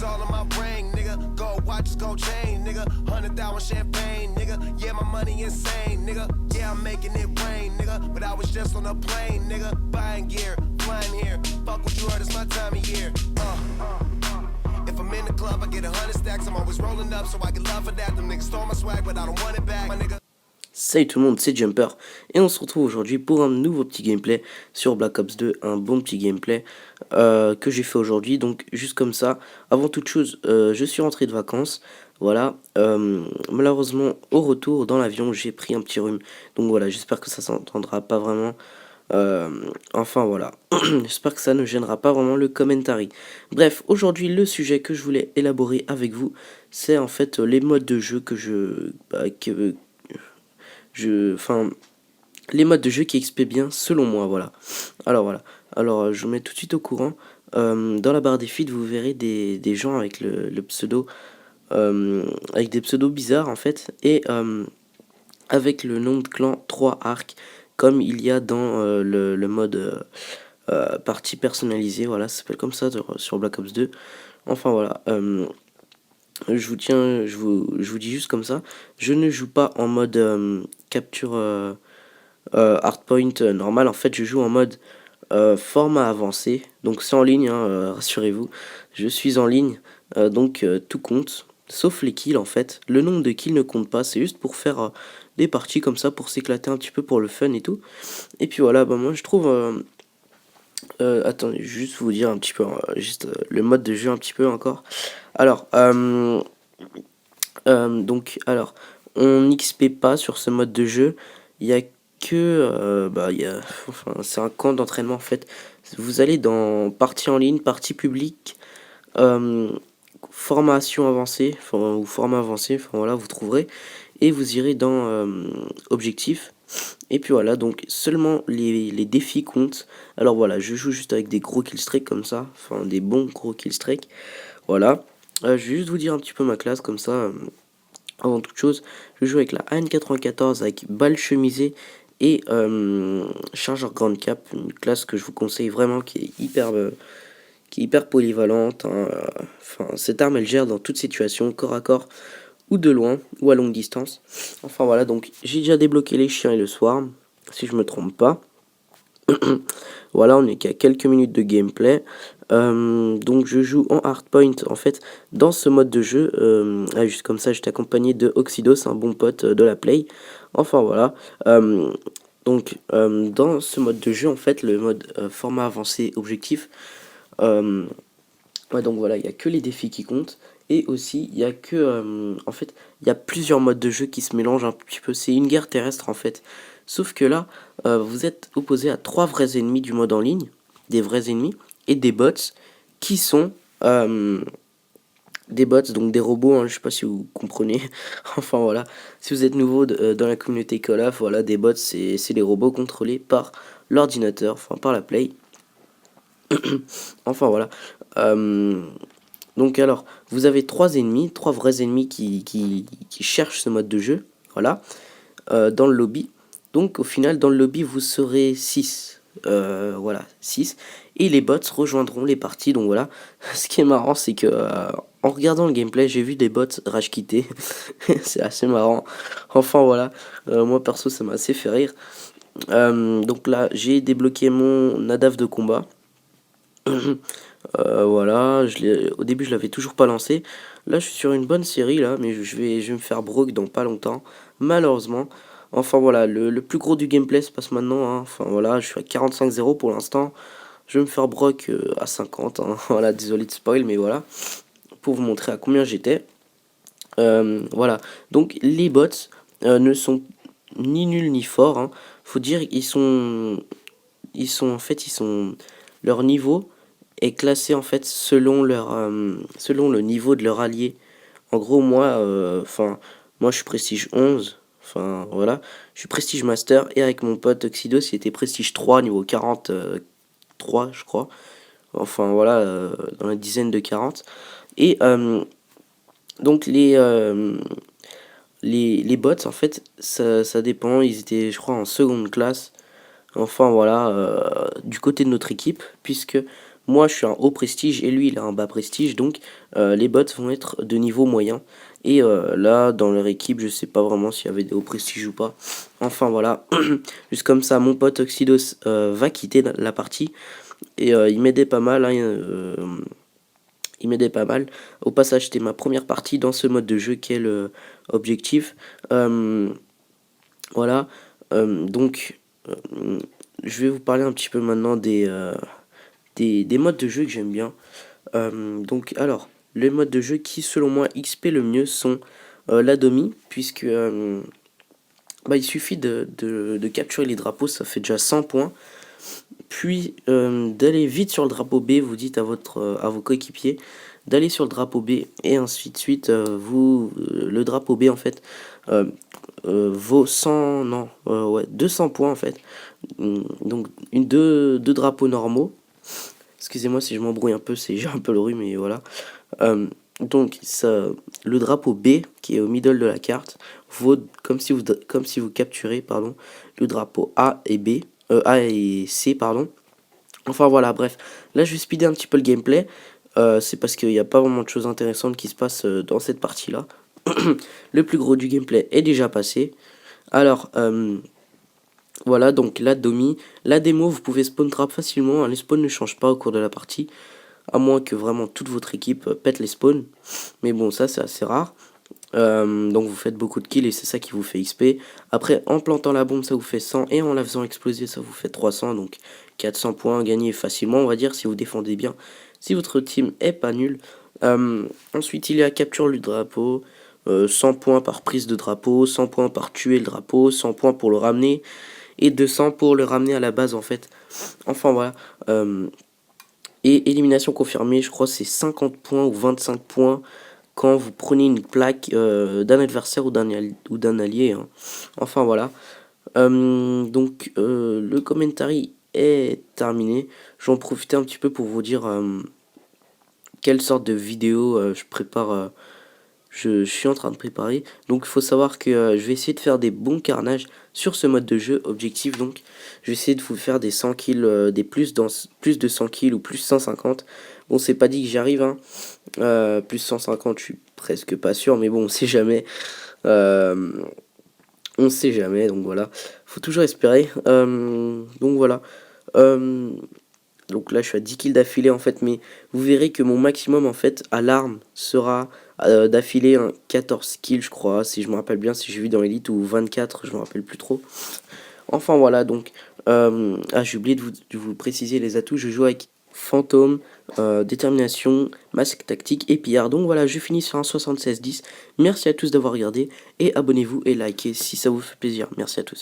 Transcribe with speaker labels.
Speaker 1: Diamonds all in my ring, nigga. Gold watches, gold chain, nigga. 100,000 champagne, nigga. Yeah, my money insane, nigga. Yeah, I'm making it rain, nigga. But I was just on a plane, nigga. Buying gear, flying here. Fuck what you heard, it's my time of year. If I'm in the club, I get 100 stacks. I'm always rolling up, so I get love for that. Them niggas stole my swag, but I don't want it back, my nigga.
Speaker 2: Salut tout le monde, c'est Jumper et on se retrouve aujourd'hui pour un nouveau petit gameplay sur Black Ops 2, un bon petit gameplay que j'ai fait aujourd'hui. Donc juste comme ça, avant toute chose, je suis rentré de vacances, voilà. Malheureusement au retour dans l'avion j'ai pris un petit rhume, donc voilà, j'espère que ça s'entendra pas vraiment. Enfin voilà, j'espère que ça ne gênera pas vraiment le commentary. Bref, aujourd'hui le sujet que je voulais élaborer avec vous, c'est en fait les modes de jeu que enfin, les modes de jeu qui XP bien selon moi, voilà. Alors je vous mets tout de suite au courant. Dans la barre des feeds, vous verrez des gens avec le pseudo, avec des pseudos bizarres en fait, et avec le nom de clan 3 arcs, comme il y a dans le mode partie personnalisée, voilà, ça s'appelle comme ça sur Black Ops 2. Enfin voilà, je vous dis juste comme ça, je ne joue pas en mode capture hardpoint normal. En fait, je joue en mode format avancé, donc c'est en ligne, hein, rassurez-vous, je suis en ligne, donc tout compte, sauf les kills en fait. Le nombre de kills ne compte pas, c'est juste pour faire des parties comme ça, pour s'éclater un petit peu pour le fun et tout. Et puis voilà, bah moi je trouve attendez, juste vous dire un petit peu, juste le mode de jeu un petit peu encore. Alors, alors, on n'XP pas sur ce mode de jeu. Il y a que, enfin, c'est un camp d'entraînement en fait. Vous allez dans partie en ligne, partie publique, euh, formation avancée, ou format avancé. Enfin voilà, vous trouverez et vous irez dans objectif. Et puis voilà, donc seulement les défis comptent. Alors voilà, je joue juste avec des gros killstreaks comme ça, enfin des bons gros killstreaks. Voilà. Je vais juste vous dire un petit peu ma classe comme ça. Avant toute chose, je joue avec la AN94 avec balle chemisée et chargeur grande cap, une classe que je vous conseille vraiment qui est hyper polyvalente, hein. Enfin, cette arme elle gère dans toute situation, corps à corps ou de loin ou à longue distance. Enfin voilà, donc j'ai déjà débloqué les chiens et le swarm, si je me trompe pas. Voilà, on est qu'à quelques minutes de gameplay. Donc je joue en hardpoint en fait dans ce mode de jeu. Juste comme ça, j'étais accompagné de Oxidos, un bon pote de la play. Enfin voilà. Dans ce mode de jeu en fait, le mode format avancé objectif. Ouais, donc voilà, il n'y a que les défis qui comptent. Et aussi, il y a que. En fait, il y a plusieurs modes de jeu qui se mélangent un petit peu. C'est une guerre terrestre en fait. Sauf que là, vous êtes opposé à trois vrais ennemis du mode en ligne. Des vrais ennemis. Et des bots qui sont. Des bots, donc des robots, hein, je sais pas si vous comprenez. Enfin voilà. Si vous êtes nouveau dans la communauté Call of, voilà, des bots, c'est les robots contrôlés par l'ordinateur, enfin par la play. Enfin voilà. Donc alors, vous avez trois ennemis, trois vrais ennemis qui cherchent ce mode de jeu, voilà, dans le lobby. Donc au final, dans le lobby, vous serez 6. Voilà, 6. Et les bots rejoindront les parties, donc voilà. Ce qui est marrant, c'est que en regardant le gameplay, j'ai vu des bots rage quitter. C'est assez marrant. Enfin voilà, moi perso, ça m'a assez fait rire. Donc là, j'ai débloqué mon Nadav de combat. Voilà, au début je l'avais toujours pas lancé. Là je suis sur une bonne série là, mais je vais me faire broke dans pas longtemps, malheureusement. Enfin voilà, le plus gros du gameplay se passe maintenant, hein. Enfin voilà, je suis à 45-0 pour l'instant. Je vais me faire broke à 50, hein. Voilà, désolé de spoil, mais voilà, pour vous montrer à combien j'étais. Voilà, donc les bots ne sont ni nuls ni forts, hein. Faut dire, en fait, leur niveau est classé en fait selon le niveau de leur allié. En gros, moi je suis prestige 11. Enfin voilà, je suis prestige master et avec mon pote Oxidos, il était prestige 3 niveau 43 je crois. Enfin voilà, dans la dizaine de 40. Et donc les bots en fait, ça dépend. Ils étaient je crois en seconde classe. Enfin voilà, du côté de notre équipe, puisque moi je suis un haut prestige et lui il a un bas prestige, donc les bots vont être de niveau moyen. Et là, dans leur équipe, je sais pas vraiment s'il y avait des hauts prestiges ou pas. Enfin voilà, juste comme ça, mon pote Oxidos va quitter la partie. Et il m'aidait pas mal, hein, il m'aidait pas mal. Au passage, c'était ma première partie dans ce mode de jeu qui est le objectif. Voilà, donc je vais vous parler un petit peu maintenant des modes de jeu que j'aime bien. Donc alors, les modes de jeu qui selon moi XP le mieux sont la Domi, puisque il suffit de capturer les drapeaux, ça fait déjà 100 points. Puis d'aller vite sur le drapeau B, vous dites à vos coéquipiers d'aller sur le drapeau B et ainsi de suite. Le drapeau B en fait vaut 100, non, ouais, 200 points en fait. Donc deux drapeaux normaux. Excusez-moi si je m'embrouille un peu, j'ai un peu le rhume, mais voilà. Donc le drapeau B qui est au middle de la carte vaut comme si vous capturez pardon, le drapeau A et B, A et C pardon. Enfin voilà, bref. Là je vais speeder un petit peu le gameplay. C'est parce qu'il n'y a pas vraiment de choses intéressantes qui se passent dans cette partie là. Le plus gros du gameplay est déjà passé. Alors voilà, donc la Domi, la démo, vous pouvez spawn trap facilement, hein, les spawns ne changent pas au cours de la partie, à moins que vraiment toute votre équipe pète les spawns, mais bon ça c'est assez rare. Donc vous faites beaucoup de kills et c'est ça qui vous fait XP. Après en plantant la bombe ça vous fait 100 et en la faisant exploser ça vous fait 300, donc 400 points gagnés facilement on va dire si vous défendez bien, si votre team est pas nul. Ensuite il y a capture le drapeau, 100 points par prise de drapeau, 100 points par tuer le drapeau, 100 points pour le ramener et 200 pour le ramener à la base en fait. Enfin voilà. Et élimination confirmée, je crois c'est 50 points ou 25 points quand vous prenez une plaque d'un adversaire ou d'un allié. Hein. Enfin voilà. Donc le commentary est terminé. J'en profitais un petit peu pour vous dire quelle sorte de vidéo je prépare. Je suis en train de préparer. Donc il faut savoir que je vais essayer de faire des bons carnages sur ce mode de jeu. Objectif donc, je vais essayer de vous faire des 100 kills, des plus de 100 kills ou plus 150. Bon c'est pas dit que j'y arrive, hein. Plus 150 je suis presque pas sûr, mais bon on sait jamais. On sait jamais, donc voilà. Faut toujours espérer. Donc voilà. Donc là je suis à 10 kills d'affilée en fait, mais vous verrez que mon maximum en fait à l'arme sera d'affilée 14 kills je crois, si je me rappelle bien, si j'ai vu dans Elite, ou 24, je me rappelle plus trop. Enfin voilà, donc j'ai oublié de vous préciser les atouts. Je joue avec Fantôme, Détermination, Masque Tactique et Pillard. Donc voilà, je finis sur un 76-10. Merci à tous d'avoir regardé et abonnez-vous et likez si ça vous fait plaisir. Merci à tous.